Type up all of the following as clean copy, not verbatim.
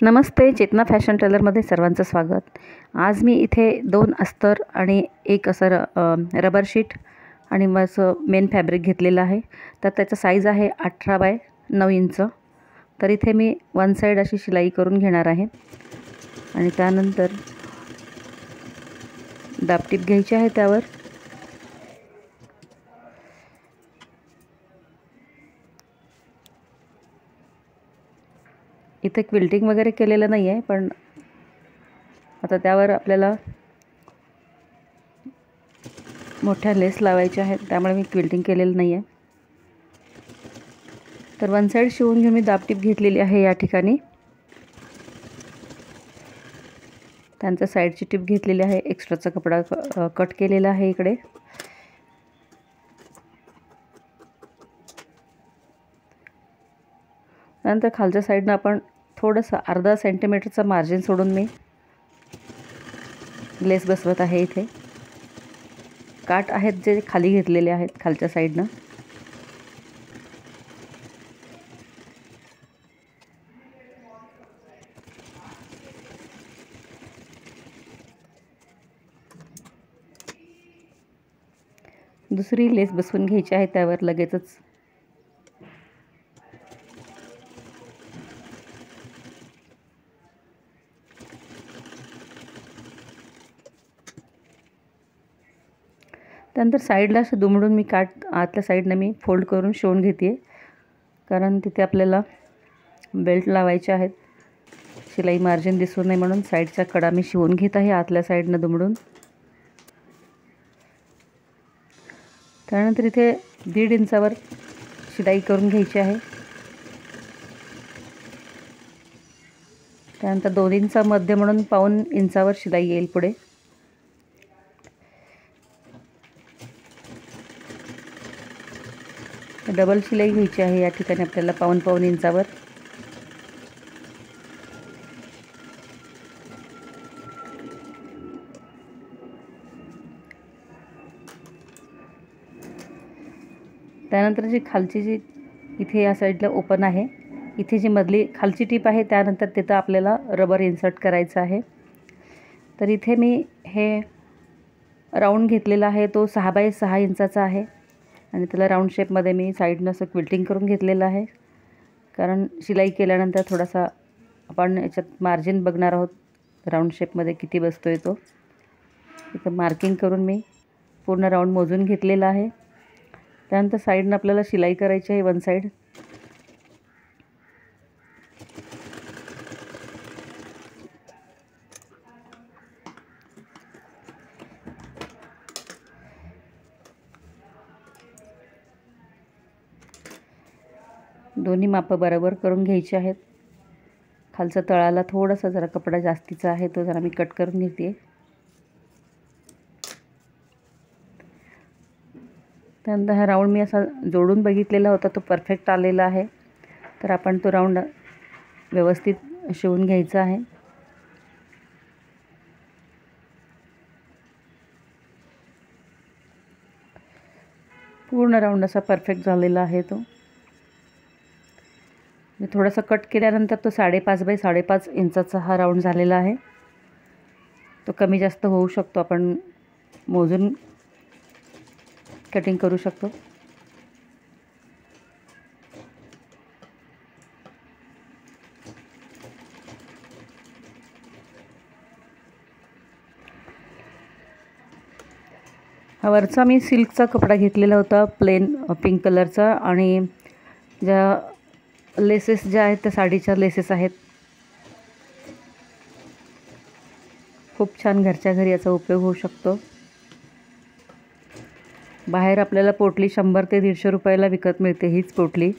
नमस्ते, चेतना fashion टेलरमध्ये सर्वांचं स्वागत। आज मी इथे 2 अस्तर आणि एक असं रबर शीट आणि असं मेन फॅब्रिक घेतलेलं आहे। तर त्याचा साईज आहे 18 बाय 9 इंच। तर इथे मी वन साइड अशी शिलाई करून घेणार आहे आणि त्यानंतर दाबटीप घ्यायची आहे त्यावर। इथे क्विल्टिंग वगैरे केलेलं नाही आहे, पण आता त्यावर आपल्याला मोठ्या लेस लावायच्या आहेत, त्यामुळे मी क्विल्टिंग केलेलं नाही आहे। तर वन साइड शिवून घेऊन मी दाबटीप घेतलेली आहे या ठिकाणी। त्यांचा साइडची टिप घेतलेली आहे, एक्स्ट्राचा कपडा कट केलेला आहे इकडे। नंतर खालच्या साइडने आपण थोडंसं अर्धा सेंटीमीटरचा मार्जिन सोडून मी लेस बसवत आहे। इथे काट आहेत जे खाली घेतलेले आहेत खालच्या साइडने। दुसरी लेस बसवून घ्यायची आहे त्यावर लगेचच। त्यानंतर साइडला असं दुमडून मी काट आतल्या साइडने मी फोल्ड करून शिवून घेते, कारण तिथे आपल्याला बेल्ट लावायचे आहेत। शिलाई मार्जिन दिसू नये म्हणून साइडच्या कडा मी शिवून घेत आहे आतल्या साइडने दुमडून। त्यानंतर इथे 1.5 इंचावर शिलाई करून घ्यायची आहे। त्यानंतर 2 इंच मध्य म्हणून 1.25 इंचावर शिलाई येईल पुढे। डबल शिलाई घ्यायची आहे या ठिकाणी आपल्याला 1.25 इंचावर। त्यानंतर जी खालची जी इथे या साईडला ओपन आहे, इथे जी मधली खालची टीप आहे त्यानंतर तिथं आपल्याला रबर इन्सर्ट करायचं आहे। तर इथे मी हे राऊंड घेतलेला आहे, तो 6 बाय 6 इंचाचा आहे आणि त्याला राऊंड शेपमध्ये मी साईडनं असं क्विल्टिंग करून घेतलेलं आहे, कारण शिलाई केल्यानंतर थोडासा आपण याच्यात मार्जिन बघणार आहोत राऊंड शेपमध्ये किती बसतोय तो। इथं मार्किंग करून मी पूर्ण राऊंड मोजून घेतलेला आहे। त्यानंतर साइडने आपल्याला शिलाई करायची आहे वन साइड। दोन्ही माप बरोबर करून घ्यायचे आहेत। खालच्या तळाला थोडासा जरा कपडा जास्तीचा आहे, तो जरा मी कट करून घेते। त्यानंतर हा राऊंड मी असा जोडून बघितलेला होता, तो परफेक्ट आलेला आहे। तर आपण तो राऊंड व्यवस्थित शिवून घ्यायचा आहे। पूर्ण राऊंड असा परफेक्ट झालेला आहे तो। मी थोडासा कट केल्यानंतर तो 5.5 बाय 5.5 इंचाचा हा राऊंड झालेला आहे। तो कमी जास्त होऊ शकतो, आपण मोजून कटिंग करू शकतो। हा वरचा मी सिल्कचा कपडा घेतलेला होता, प्लेन पिंक कलरचा, आणि ज्या लेसेस ज्या आहेत त्या साडीच्या लेसेस आहेत। खूप छान घरच्या घरी याचा उपयोग होऊ शकतो। बाहेर आपल्याला पोटली 100 ते 150 रुपयाला विकत मिळते। हीच पोटली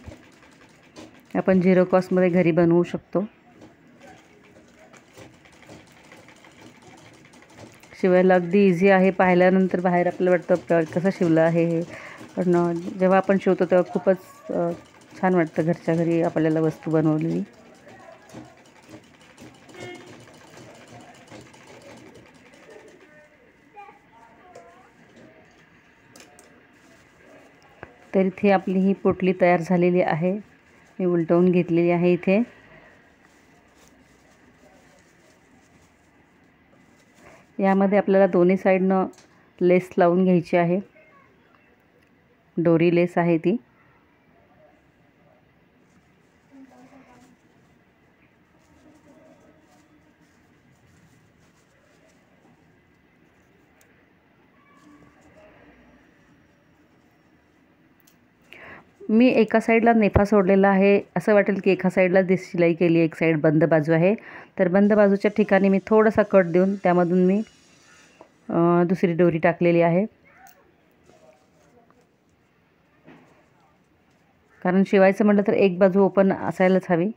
आपण 0 कॉस्टमध्ये घरी बनवू शकतो। शिवायला अगदी इझी आहे। पाहिल्यानंतर बाहेर आपल्याला वाटतं कसं शिवलं आहे हे, पण जेव्हा आपण शिवतो तेव्हा खूपच छान वाटतं घरच्या घरी आपल्याला वस्तू बनवलेली। तर इथे आपली ही पोटली तयार झालेली आहे। मी उलटवून घेतलेली आहे इथे। यामध्ये आपल्याला दोन्ही साईडनं लेस लावून घ्यायची आहे, दोरी लेस आहे ती। मी एका साईडला नेफा सोडलेला आहे, असं वाटेल की एका साईडला शिलाई केली, एक साईड बंद बाजू आहे। तर बंद बाजूच्या ठिकाणी मी थोडासा कट देऊन त्यामधून मी दुसरी दोरी टाकलेली आहे, कारण शिवायचं म्हटलं तर एक बाजू ओपन असायलाच हवी।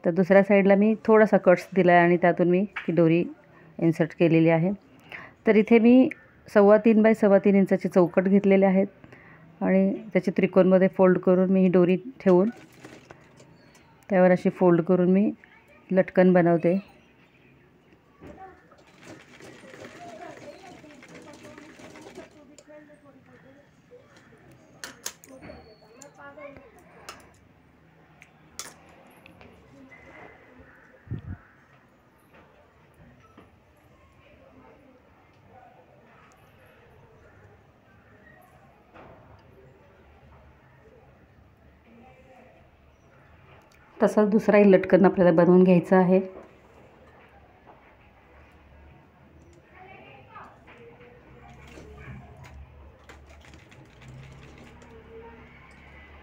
तर दुसऱ्या साईडला मी थोडासा कट्स दिला आहे आणि त्यातून मी ही दोरी इन्सर्ट केलेली आहे। तर इथे मी 3.25 बाय 3.25 इंचाचे चौकट घेतलेले आहेत आणि त्याचे त्रिकोणमध्ये फोल्ड करून मी ही दोरी ठेवून त्यावर अशी फोल्ड करून मी लटकन बनवते। तसाच दुसराही लटकन आपल्याला बनवून घ्यायचा आहे।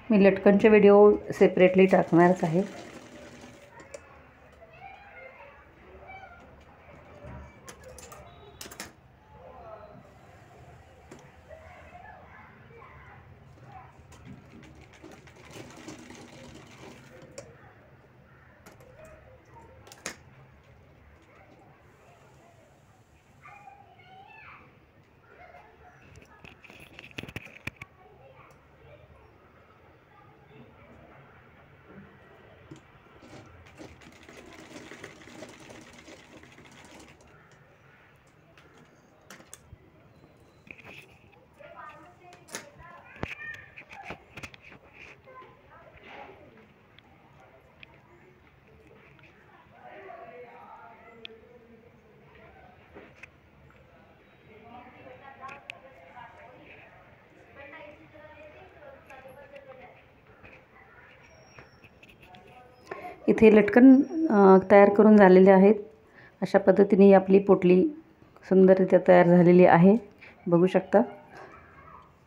मी लटकनचे व्हिडिओ सेपरेटली टाकणारच आहे। इथे लटकन तयार करून झालेले आहेत। अशा पद्धतीने आपली पोटली सुंदररित्या तयार झालेली आहे, बघू शकता।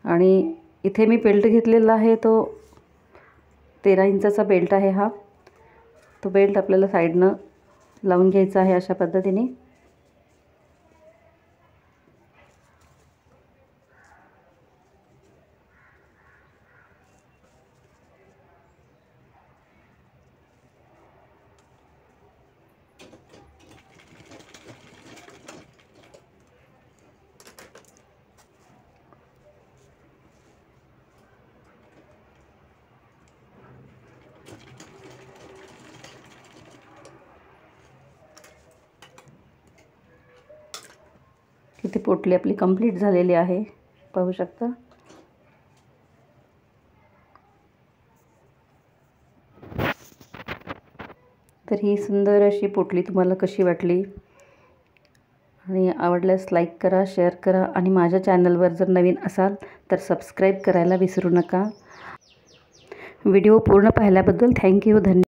आणि इथे मी बेल्ट घेतलेला आहे, तो 13 इंचाचा बेल्ट आहे हा। तो बेल्ट आपल्याला साईडनं लावून घ्यायचा आहे अशा पद्धतीने। इथे पोटली आपली कंप्लीट झालेली आहे, पाहू शकता। तर ही सुंदर अशी पोटली तुम्हाला कशी वाटली, आणि आवडल्यास लाईक करा, शेअर करा, आणि माझ्या चॅनलवर जर नवीन असाल तर सबस्क्राईब करायला विसरू नका। व्हिडिओ पूर्ण पाहिल्याबद्दल थँक्यू, धन्यवाद।